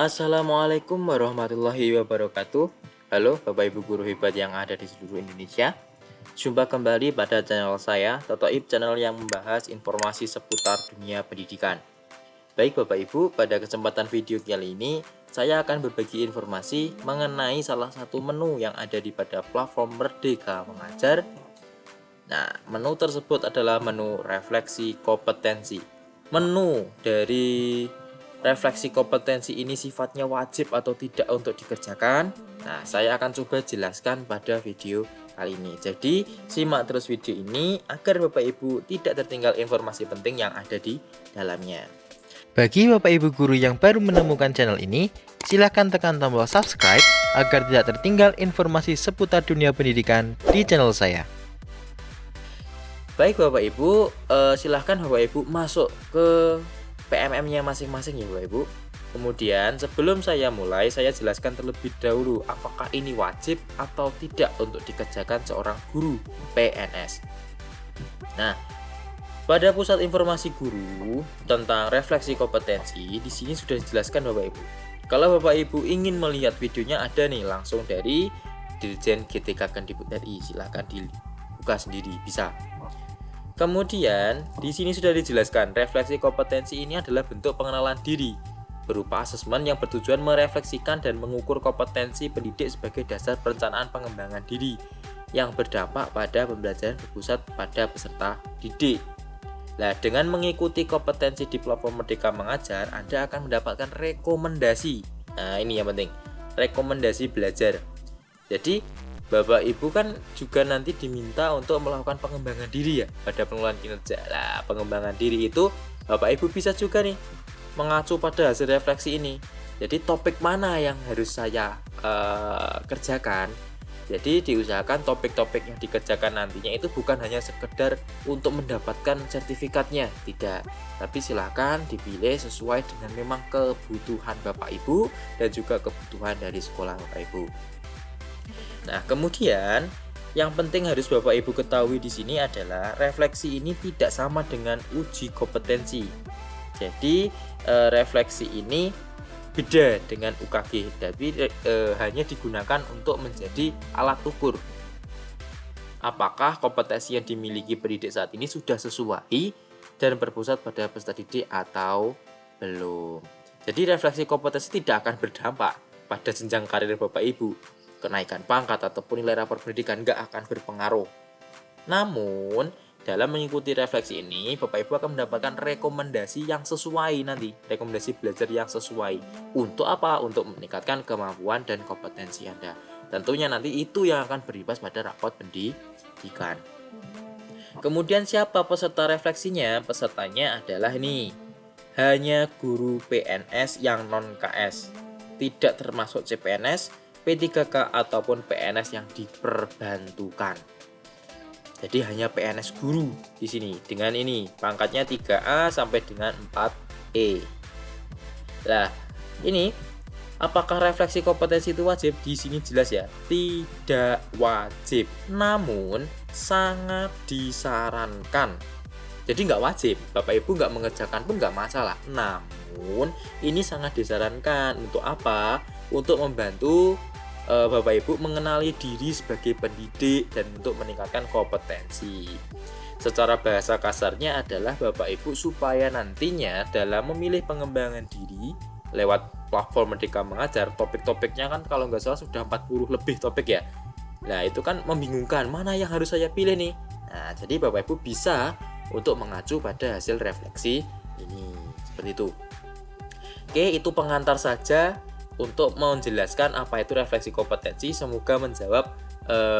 Assalamualaikum warahmatullahi wabarakatuh. Halo Bapak Ibu guru hebat yang ada di seluruh Indonesia. Jumpa kembali pada channel saya, Totoib, channel yang membahas informasi seputar dunia pendidikan. Baik Bapak Ibu, pada kesempatan video kali ini saya akan berbagi informasi mengenai salah satu menu yang ada di pada platform Merdeka Mengajar. Nah, menu tersebut adalah menu refleksi kompetensi. Menu dari refleksi kompetensi ini sifatnya wajib atau tidak untuk dikerjakan. Nah, saya akan coba jelaskan pada video kali ini. Jadi, simak terus video ini agar Bapak Ibu tidak tertinggal informasi penting yang ada di dalamnya. Bagi Bapak Ibu guru yang baru menemukan channel ini, silahkan tekan tombol subscribe agar tidak tertinggal informasi seputar dunia pendidikan di channel saya. Baik Bapak Ibu, silahkan Bapak Ibu masuk ke PMM-nya masing-masing ya Bapak Ibu. Kemudian sebelum saya mulai, saya jelaskan terlebih dahulu apakah ini wajib atau tidak untuk dikerjakan seorang guru PNS. Nah, pada pusat informasi guru tentang refleksi kompetensi, di sini sudah dijelaskan Bapak Ibu. Kalau Bapak Ibu ingin melihat videonya ada nih langsung dari Dirjen GTK Kemdikbud RI, silahkan dibuka sendiri, bisa. Kemudian, di sini sudah dijelaskan, refleksi kompetensi ini adalah bentuk pengenalan diri, berupa asesmen yang bertujuan merefleksikan dan mengukur kompetensi pendidik sebagai dasar perencanaan pengembangan diri, yang berdampak pada pembelajaran berpusat pada peserta didik. Nah, dengan mengikuti kompetensi di platform Merdeka Mengajar, Anda akan mendapatkan rekomendasi. Nah, ini yang penting, rekomendasi belajar. Jadi, Bapak Ibu kan juga nanti diminta untuk melakukan pengembangan diri ya pada pengelolaan kinerja. Nah, pengembangan diri itu Bapak Ibu bisa juga nih mengacu pada hasil refleksi ini. Jadi topik mana yang harus saya kerjakan. Jadi diusahakan topik-topik yang dikerjakan nantinya itu bukan hanya sekedar untuk mendapatkan sertifikatnya, tidak. Tapi silakan dipilih sesuai dengan memang kebutuhan Bapak Ibu dan juga kebutuhan dari sekolah Bapak Ibu. Nah, kemudian yang penting harus Bapak Ibu ketahui di sini adalah refleksi ini tidak sama dengan uji kompetensi. Jadi refleksi ini beda dengan UKG, tapi hanya digunakan untuk menjadi alat ukur apakah kompetensi yang dimiliki pendidik saat ini sudah sesuai dan berpusat pada peserta didik atau belum. Jadi refleksi kompetensi tidak akan berdampak pada jenjang karir Bapak Ibu. Kenaikan pangkat ataupun nilai rapor pendidikan nggak akan berpengaruh. Namun, dalam mengikuti refleksi ini, Bapak Ibu akan mendapatkan rekomendasi yang sesuai nanti. Rekomendasi belajar yang sesuai. Untuk apa? Untuk meningkatkan kemampuan dan kompetensi Anda. Tentunya nanti itu yang akan berimbas pada rapor pendidikan. Kemudian siapa peserta refleksinya? Pesertanya adalah ini. Hanya guru PNS yang non-KS. Tidak termasuk CPNS, P3K ataupun PNS yang diperbantukan. Jadi hanya PNS guru di sini dengan ini pangkatnya 3A sampai dengan 4E. Nah, ini apakah refleksi kompetensi itu wajib? Di sini jelas ya, tidak wajib. Namun sangat disarankan. Jadi nggak wajib, Bapak Ibu nggak mengerjakan pun nggak masalah. Namun ini sangat disarankan untuk apa? Untuk membantu Bapak Ibu mengenali diri sebagai pendidik dan untuk meningkatkan kompetensi. Secara bahasa kasarnya adalah Bapak Ibu supaya nantinya dalam memilih pengembangan diri lewat platform Merdeka Mengajar, topik-topiknya kan kalau nggak salah sudah 40 lebih topik ya. Nah, itu kan membingungkan, mana yang harus saya pilih nih? Nah, jadi Bapak Ibu bisa untuk mengacu pada hasil refleksi ini. Seperti itu. Oke, itu pengantar saja untuk menjelaskan apa itu refleksi kompetensi. Semoga menjawab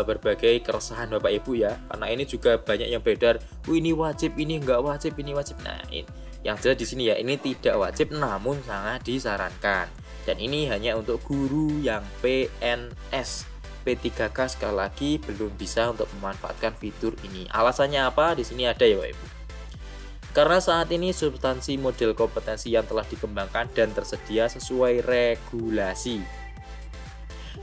berbagai keresahan Bapak Ibu ya, karena ini juga banyak yang beredar, ini wajib, ini enggak wajib, ini wajib. Nah, yang jelas di sini ya, ini tidak wajib namun sangat disarankan. Dan ini hanya untuk guru yang PNS. P3K sekali lagi belum bisa untuk memanfaatkan fitur ini. Alasannya apa? Di sini ada ya Bapak Ibu. Karena saat ini substansi model kompetensi yang telah dikembangkan dan tersedia sesuai regulasi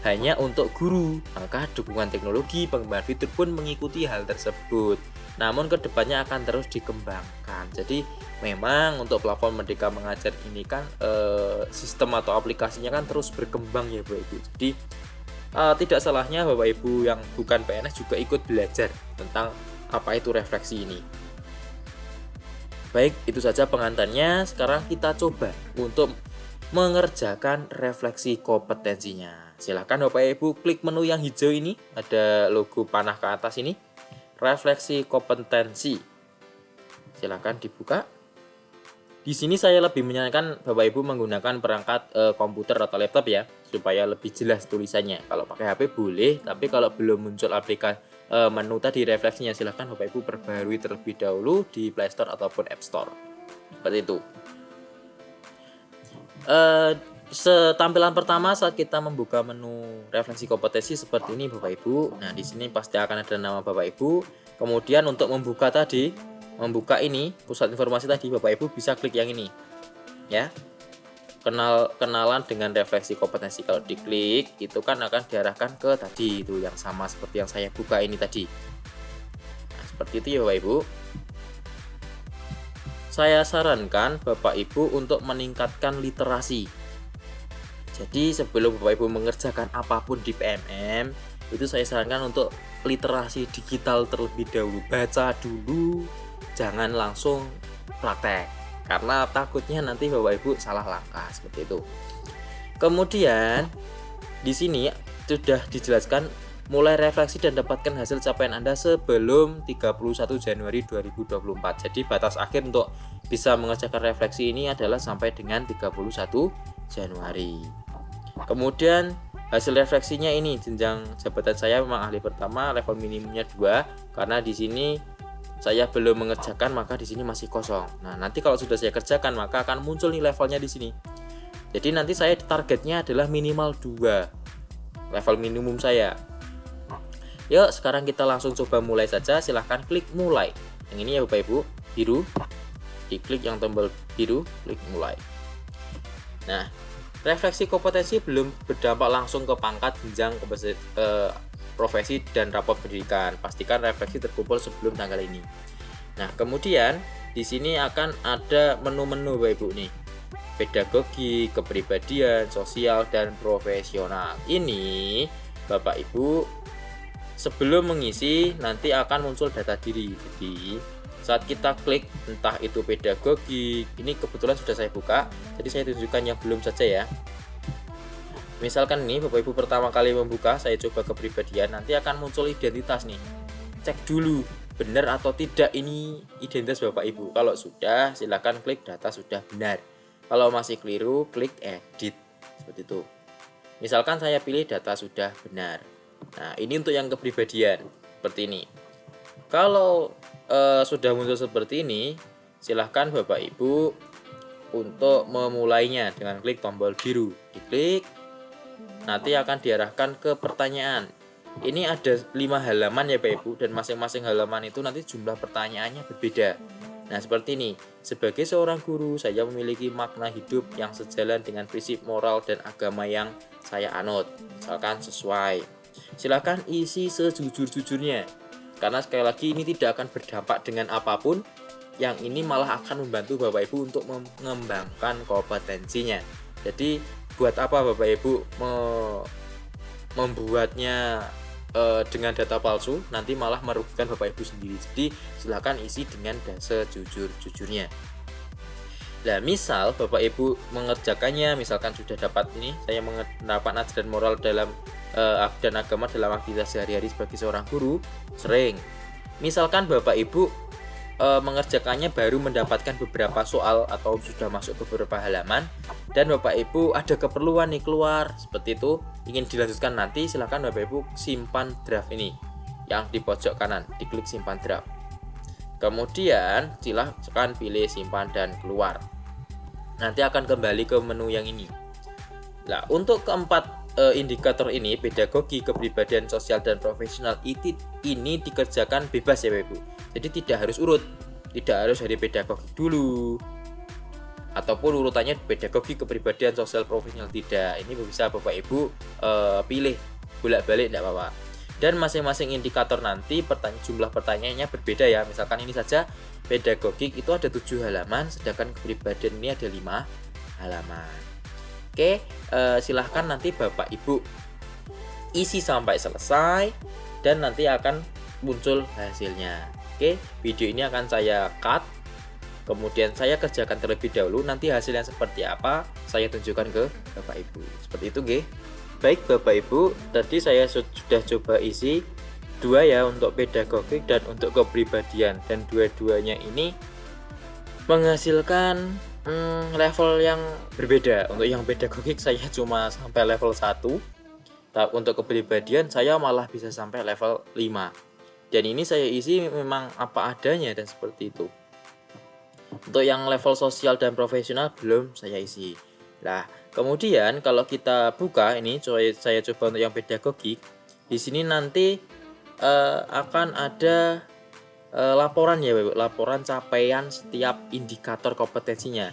hanya untuk guru, maka dukungan teknologi pengembangan fitur pun mengikuti hal tersebut. namun kedepannya akan terus dikembangkan. Jadi memang untuk platform Merdeka Mengajar ini kan sistem atau aplikasinya kan terus berkembang ya Bapak Ibu. Jadi tidak salahnya Bapak Ibu yang bukan PNS juga ikut belajar tentang apa itu refleksi ini. Baik, itu saja pengantarnya. Sekarang kita coba untuk mengerjakan refleksi kompetensinya. Silahkan Bapak Ibu klik menu yang hijau ini, ada logo panah ke atas ini, refleksi kompetensi. Silahkan dibuka. Di sini saya lebih menyarankan Bapak Ibu menggunakan perangkat komputer atau laptop ya, supaya lebih jelas tulisannya. Kalau pakai HP boleh, tapi kalau belum muncul aplikasi menu tadi refleksinya, silahkan Bapak Ibu perbarui terlebih dahulu di Play Store ataupun App Store. Seperti itu. Tampilan pertama saat kita membuka menu refleksi kompetensi seperti ini Bapak Ibu. Nah, di sini pasti akan ada nama Bapak Ibu. Kemudian untuk membuka ini pusat informasi tadi, Bapak Ibu bisa klik yang ini. Ya. Kenalan dengan refleksi kompetensi. Kalau diklik itu kan akan diarahkan ke tadi itu yang sama seperti yang saya buka ini tadi. Nah, seperti itu ya Bapak Ibu. Saya sarankan Bapak Ibu untuk meningkatkan literasi. Jadi sebelum Bapak Ibu mengerjakan apapun di PMM, itu saya sarankan untuk literasi digital terlebih dahulu. Baca dulu, jangan langsung praktek. Karena takutnya nanti Bapak Ibu salah langkah seperti itu. Kemudian di sini sudah dijelaskan mulai refleksi dan dapatkan hasil capaian Anda sebelum 31 Januari 2024. Jadi batas akhir untuk bisa mengerjakan refleksi ini adalah sampai dengan 31 Januari. Kemudian hasil refleksinya ini, jenjang jabatan saya memang ahli pertama, level minimumnya 2 karena di sini saya belum mengerjakan, maka di sini masih kosong. Nah, nanti kalau sudah saya kerjakan maka akan muncul nih levelnya di sini. Jadi nanti saya targetnya adalah minimal 2. Level minimum saya. Yuk, sekarang kita langsung coba mulai saja. Silahkan klik mulai. Yang ini ya Bapak Ibu, biru. Diklik yang tombol biru, klik mulai. Nah, refleksi kompetensi belum berdampak langsung ke pangkat, jenjang, profesi, dan rapor pendidikan. Pastikan refleksi terkumpul sebelum tanggal ini. Nah, kemudian di sini akan ada menu-menu Bapak Ibu nih. Pedagogi, kepribadian, sosial, dan profesional. Ini Bapak Ibu sebelum mengisi nanti akan muncul data diri. Jadi saat kita klik entah itu pedagogi, ini kebetulan sudah saya buka, jadi saya tunjukkan yang belum saja ya. Misalkan ini Bapak Ibu pertama kali membuka, saya coba kepribadian, nanti akan muncul identitas nih. Cek dulu benar atau tidak ini identitas Bapak Ibu. Kalau sudah, silakan klik data sudah benar. Kalau masih keliru, klik edit seperti itu. Misalkan saya pilih data sudah benar. Nah, ini untuk yang kepribadian seperti ini. Kalau sudah muncul seperti ini, silahkan Bapak Ibu untuk memulainya dengan klik tombol biru. Diklik, nanti akan diarahkan ke pertanyaan. Ini ada 5 halaman ya Bapak Ibu, dan masing-masing halaman itu nanti jumlah pertanyaannya berbeda. Nah, seperti ini. Sebagai seorang guru, saya memiliki makna hidup yang sejalan dengan prinsip moral dan agama yang saya anut. Misalkan sesuai. Silakan isi sejujur-jujurnya. Karena sekali lagi ini tidak akan berdampak dengan apapun. Yang ini malah akan membantu Bapak Ibu untuk mengembangkan kompetensinya. Jadi buat apa Bapak Ibu membuatnya dengan data palsu, nanti malah merugikan Bapak Ibu sendiri. Jadi silakan isi dengan sejujur-jujurnya. Nah, misal Bapak Ibu mengerjakannya, misalkan sudah dapat ini, saya mendapat ajaran moral dalam dan agama dalam aktivitas sehari-hari sebagai seorang guru, sering. Misalkan Bapak Ibu mengerjakannya baru mendapatkan beberapa soal atau sudah masuk beberapa halaman, dan Bapak Ibu ada keperluan nih keluar seperti itu, ingin dilanjutkan nanti, silakan Bapak Ibu simpan draft ini yang di pojok kanan, diklik simpan draft. Kemudian silakan pilih simpan dan keluar. Nanti akan kembali ke menu yang ini. Nah, untuk keempat indikator ini, pedagogi, kepribadian, sosial, dan profesional, ini dikerjakan bebas ya Bapak Ibu. Jadi tidak harus urut, tidak harus dari pedagogi dulu, ataupun urutannya pedagogi, kepribadian, sosial, profesional, tidak. Ini bisa Bapak Ibu pilih bolak-balik, tidak apa-apa. Dan masing-masing indikator nanti jumlah pertanyaannya berbeda ya. Misalkan ini saja pedagogik itu ada 7 halaman, sedangkan kepribadian ini ada 5 halaman. Oke, silahkan nanti Bapak Ibu isi sampai selesai dan nanti akan muncul hasilnya. Oke, video ini akan saya cut, kemudian saya kerjakan terlebih dahulu, nanti hasilnya seperti apa saya tunjukkan ke Bapak Ibu. Seperti itu, nggih. Baik Bapak Ibu, tadi saya sudah coba isi 2 ya untuk pedagogik dan untuk kepribadian, dan dua-duanya ini menghasilkan level yang berbeda. Untuk yang pedagogik saya cuma sampai level 1. Untuk kepribadian saya malah bisa sampai level 5. Dan ini saya isi memang apa adanya dan seperti itu. Untuk yang level sosial dan profesional belum saya isi. Nah, kemudian kalau kita buka ini, saya coba untuk yang pedagogik. Di sini nanti akan ada laporan ya, laporan capaian setiap indikator kompetensinya.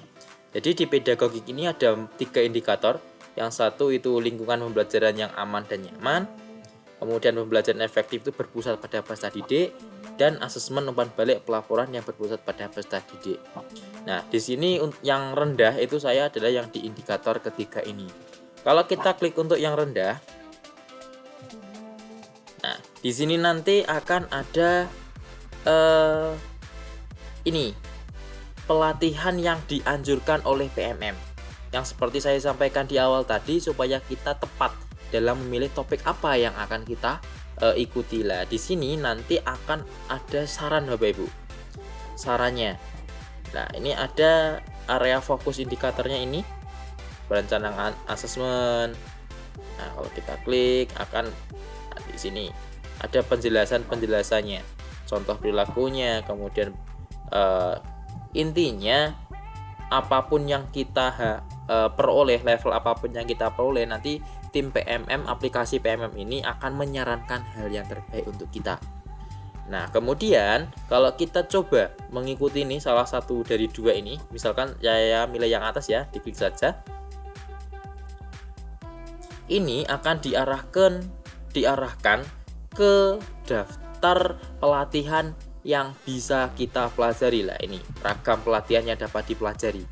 Jadi di pedagogik ini ada 3 indikator. Yang satu itu lingkungan pembelajaran yang aman dan nyaman. Kemudian pembelajaran efektif itu berpusat pada peserta didik, dan asesmen umpan balik pelaporan yang berpusat pada peserta didik. Nah, di sini yang rendah itu saya adalah yang di indikator ketiga ini. Kalau kita klik untuk yang rendah, nah di sini nanti akan ada ini pelatihan yang dianjurkan oleh PMM. Yang seperti saya sampaikan di awal tadi, supaya kita tepat dalam memilih topik apa yang akan kita ikuti. Lah, di sini nanti akan ada saran Bapak Ibu. Sarannya. Nah, ini ada area fokus indikatornya ini. Perencanaan asesmen. Nah, kalau kita klik akan di sini ada penjelasannya. Contoh perilakunya, kemudian intinya apapun yang kita peroleh, level apapun yang kita peroleh, nanti tim PMM, aplikasi PMM ini akan menyarankan hal yang terbaik untuk kita. Nah, kemudian kalau kita coba mengikuti ini salah satu dari 2 ini, misalkan saya milih yang atas ya, diklik saja. Ini akan diarahkan ke daftar pelatihan yang bisa kita pelajari. Lah, ini ragam pelatihan yang dapat dipelajari.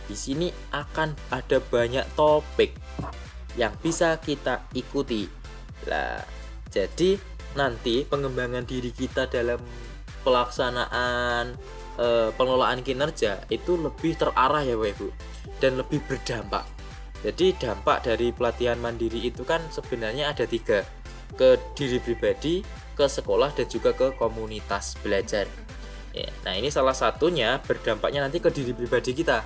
Di sini akan ada banyak topik yang bisa kita ikuti. Lah, jadi nanti pengembangan diri kita dalam pelaksanaan pengelolaan kinerja itu lebih terarah ya Bapak Ibu, dan lebih berdampak. Jadi dampak dari pelatihan mandiri itu kan sebenarnya ada 3, ke diri pribadi, ke sekolah, dan juga ke komunitas belajar. Ya, nah ini salah satunya berdampaknya nanti ke diri pribadi kita.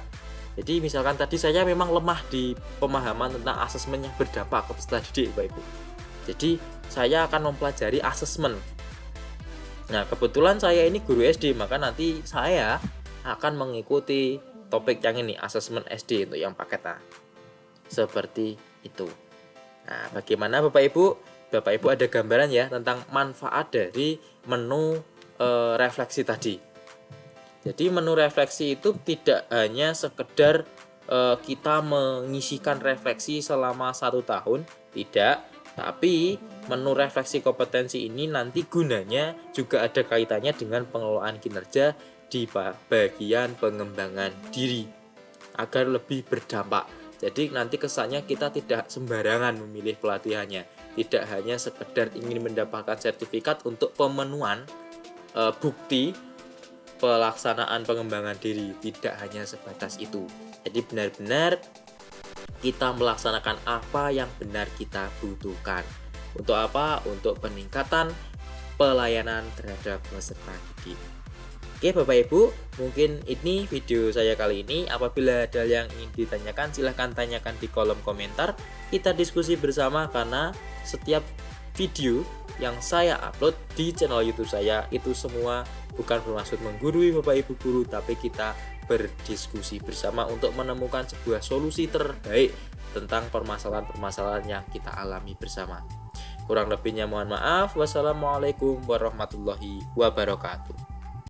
Jadi misalkan tadi saya memang lemah di pemahaman tentang asesmen yang berdampak ke peserta didik Bapak Ibu. Jadi saya akan mempelajari asesmen. Nah, kebetulan saya ini guru SD, maka nanti saya akan mengikuti topik yang ini, asesmen SD untuk yang paket A. Seperti itu. Nah, bagaimana Bapak Ibu? Bapak Ibu ada gambaran ya tentang manfaat dari menu refleksi tadi. Jadi menu refleksi itu tidak hanya sekedar kita mengisikan refleksi selama 1 tahun, tidak. Tapi menu refleksi kompetensi ini nanti gunanya juga ada kaitannya dengan pengelolaan kinerja di bagian pengembangan diri agar lebih berdampak. Jadi nanti kesannya kita tidak sembarangan memilih pelatihannya, tidak hanya sekedar ingin mendapatkan sertifikat untuk pemenuhan bukti pelaksanaan pengembangan diri, tidak hanya sebatas itu. Jadi benar-benar kita melaksanakan apa yang benar kita butuhkan. Untuk apa? Untuk peningkatan pelayanan terhadap peserta didik. Oke Bapak Ibu, mungkin ini video saya kali ini. Apabila ada yang ingin ditanyakan, silahkan tanyakan di kolom komentar. Kita diskusi bersama, karena setiap video yang saya upload di channel YouTube saya itu semua bukan bermaksud menggurui Bapak Ibu guru, tapi kita berdiskusi bersama untuk menemukan sebuah solusi terbaik tentang permasalahan-permasalahan yang kita alami bersama. Kurang lebihnya mohon maaf. Wassalamualaikum warahmatullahi wabarakatuh.